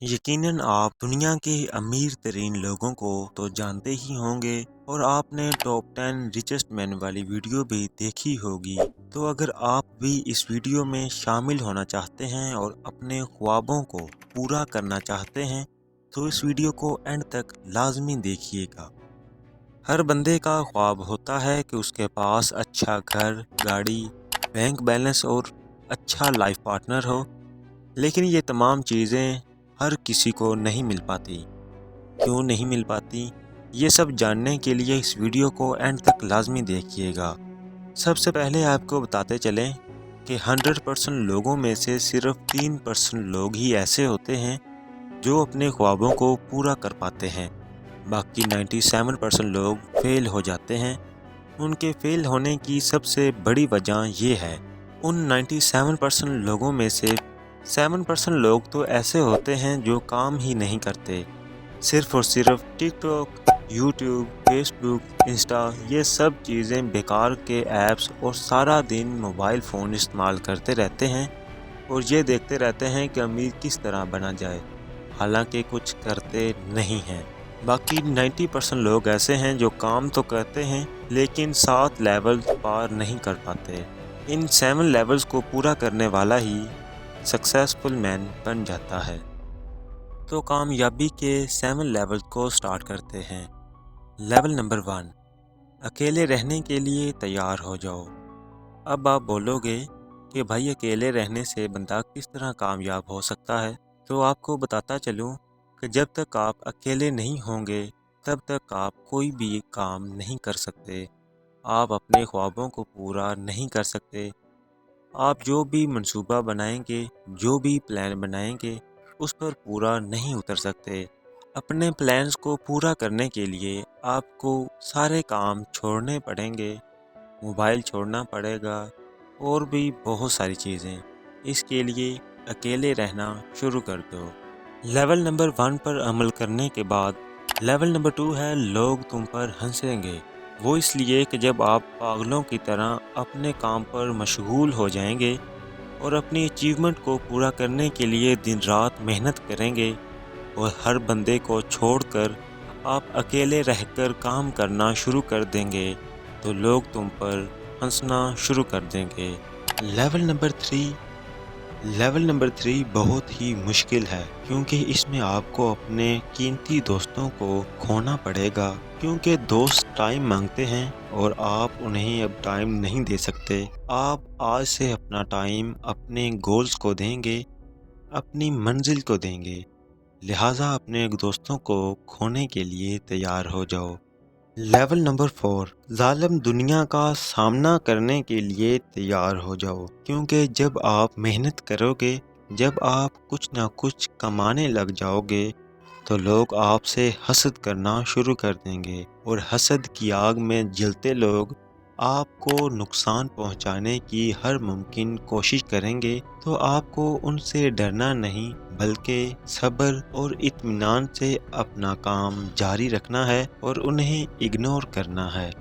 यकीनन आप दुनिया के अमीर तरीन लोगों को तो जानते ही होंगे और आपने टॉप 10 रिचेस्ट मैन वाली वीडियो भी देखी होगी। तो अगर आप भी इस वीडियो में शामिल होना चाहते हैं और अपने ख्वाबों को पूरा करना चाहते हैं तो इस वीडियो को एंड तक लाजमी देखिएगा। हर बंदे का ख्वाब होता है कि उसके पास अच्छा घर, गाड़ी, बैंक बैलेंस और अच्छा लाइफ पार्टनर हो, लेकिन ये तमाम चीज़ें हर किसी को नहीं मिल पाती। क्यों नहीं मिल पाती? ये सब जानने के लिए इस वीडियो को एंड तक लाजमी देखिएगा। सबसे पहले आपको बताते चलें कि 100% लोगों में से सिर्फ 3% लोग ही ऐसे होते हैं जो अपने ख्वाबों को पूरा कर पाते हैं। बाकी 97% लोग फेल हो जाते हैं। उनके फेल होने की सबसे बड़ी वजह ये है, उन 97% लोगों में से 7% लोग तो ऐसे होते हैं जो काम ही नहीं करते। सिर्फ और सिर्फ टिकटॉक, यूट्यूब, फेसबुक, इंस्टा ये सब चीज़ें बेकार के ऐप्स और सारा दिन मोबाइल फ़ोन इस्तेमाल करते रहते हैं और ये देखते रहते हैं कि अमीर किस तरह बना जाए, हालांकि कुछ करते नहीं हैं। बाकी 90% लोग ऐसे हैं जो काम तो करते हैं लेकिन 7 लेवल्स पार नहीं कर पाते। इन 7 लेवल्स को पूरा करने वाला ही सक्सेसफुल मैन बन जाता है। तो कामयाबी के 7 लेवल्स को स्टार्ट करते हैं। लेवल नंबर 1, अकेले रहने के लिए तैयार हो जाओ। अब आप बोलोगे कि भाई अकेले रहने से बंदा किस तरह कामयाब हो सकता है, तो आपको बताता चलूँ कि जब तक आप अकेले नहीं होंगे तब तक आप कोई भी काम नहीं कर सकते। आप अपने ख्वाबों को पूरा नहीं कर सकते। आप जो भी मंसूबा बनाएंगे, जो भी प्लान बनाएंगे, उस पर पूरा नहीं उतर सकते। अपने प्लान्स को पूरा करने के लिए आपको सारे काम छोड़ने पड़ेंगे, मोबाइल छोड़ना पड़ेगा और भी बहुत सारी चीज़ें। इसके लिए अकेले रहना शुरू कर दो। लेवल नंबर 1 पर अमल करने के बाद लेवल नंबर 2 है, लोग तुम पर हंसेंगे। वो इसलिए कि जब आप पागलों की तरह अपने काम पर मशगूल हो जाएंगे और अपनी अचीवमेंट को पूरा करने के लिए दिन रात मेहनत करेंगे और हर बंदे को छोड़कर आप अकेले रहकर काम करना शुरू कर देंगे तो लोग तुम पर हंसना शुरू कर देंगे। लेवल नंबर 3 बहुत ही मुश्किल है क्योंकि इसमें आपको अपने कीमती दोस्तों को खोना पड़ेगा, क्योंकि दोस्त टाइम मांगते हैं और आप उन्हें अब टाइम नहीं दे सकते। आप आज से अपना टाइम अपने गोल्स को देंगे, अपनी मंजिल को देंगे, लिहाजा अपने दोस्तों को खोने के लिए तैयार हो जाओ। लेवल नंबर 4, जालिम दुनिया का सामना करने के लिए तैयार हो जाओ, क्योंकि जब आप मेहनत करोगे, जब आप कुछ ना कुछ कमाने लग जाओगे तो लोग आपसे हसद करना शुरू कर देंगे और हसद की आग में जलते लोग आपको नुकसान पहुंचाने की हर मुमकिन कोशिश करेंगे। तो आपको उनसे डरना नहीं बल्कि सब्र और इत्मीनान से अपना काम जारी रखना है और उन्हें इग्नोर करना है।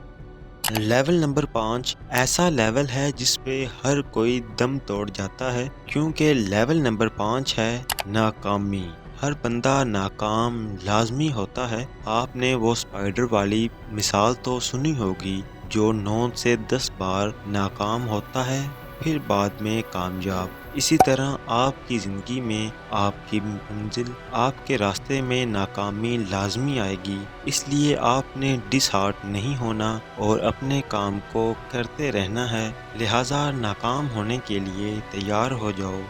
लेवल नंबर 5 ऐसा लेवल है जिस पे हर कोई दम तोड़ जाता है, क्योंकि लेवल नंबर 5 है नाकामी। हर बंदा नाकाम लाजमी होता है। आपने वो स्पाइडर वाली मिसाल तो सुनी होगी जो 9 से 10 बार नाकाम होता है फिर बाद में कामयाब। इसी तरह आपकी ज़िंदगी में आपकी मंजिल, आपके रास्ते में नाकामी लाजमी आएगी। इसलिए आपने डिसहार्ट नहीं होना और अपने काम को करते रहना है, लिहाजा नाकाम होने के लिए तैयार हो जाओ।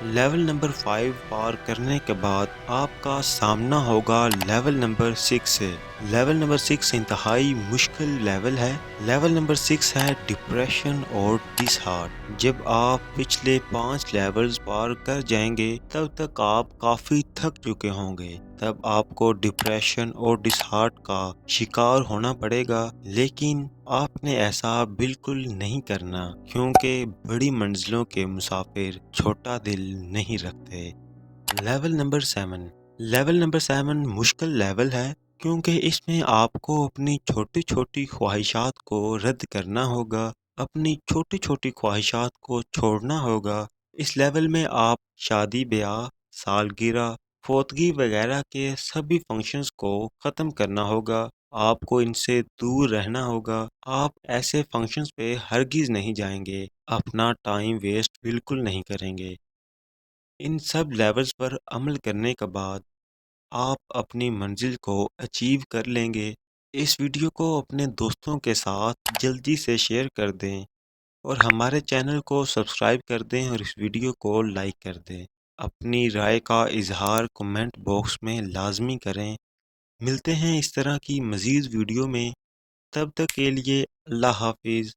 लेवल नंबर 5 पार करने के बाद आपका सामना होगा लेवल नंबर 6 से। लेवल नंबर 6 इंतहाई मुश्किल लेवल है। लेवल नंबर 6 है डिप्रेशन और डिसहार्ट। जब आप पिछले 5 लेवल्स पार कर जाएंगे तब तक आप काफ़ी थक चुके होंगे। तब आपको डिप्रेशन और डिसहार्ट का शिकार होना पड़ेगा, लेकिन आपने ऐसा बिल्कुल नहीं करना, क्योंकि बड़ी मंजिलों के मुसाफिर छोटा दिल नहीं रखते। लेवल नंबर 7 मुश्किल लेवल है, क्योंकि इसमें आपको अपनी छोटी छोटी ख्वाहिशात को रद्द करना होगा, अपनी छोटी छोटी ख्वाहिशात को छोड़ना होगा। इस लेवल में आप शादी ब्याह, सालगिरह, فوتگی وغیرہ کے سبھی فنکشنز کو ختم کرنا ہوگا، آپ کو ان سے دور رہنا ہوگا۔ آپ ایسے فنکشنز پہ ہرگز نہیں جائیں گے، اپنا ٹائم ویسٹ بالکل نہیں کریں گے۔ ان سب لیولز پر عمل کرنے کے بعد آپ اپنی منزل کو اچیو کر لیں گے۔ اس ویڈیو کو اپنے دوستوں کے ساتھ جلدی سے شیئر کر دیں اور ہمارے چینل کو سبسکرائب کر دیں اور اس ویڈیو کو لائک کر دیں۔ اپنی رائے کا اظہار کمنٹ باکس میں لازمی کریں۔ ملتے ہیں اس طرح کی مزید ویڈیو میں، تب تک کے لیے اللہ حافظ۔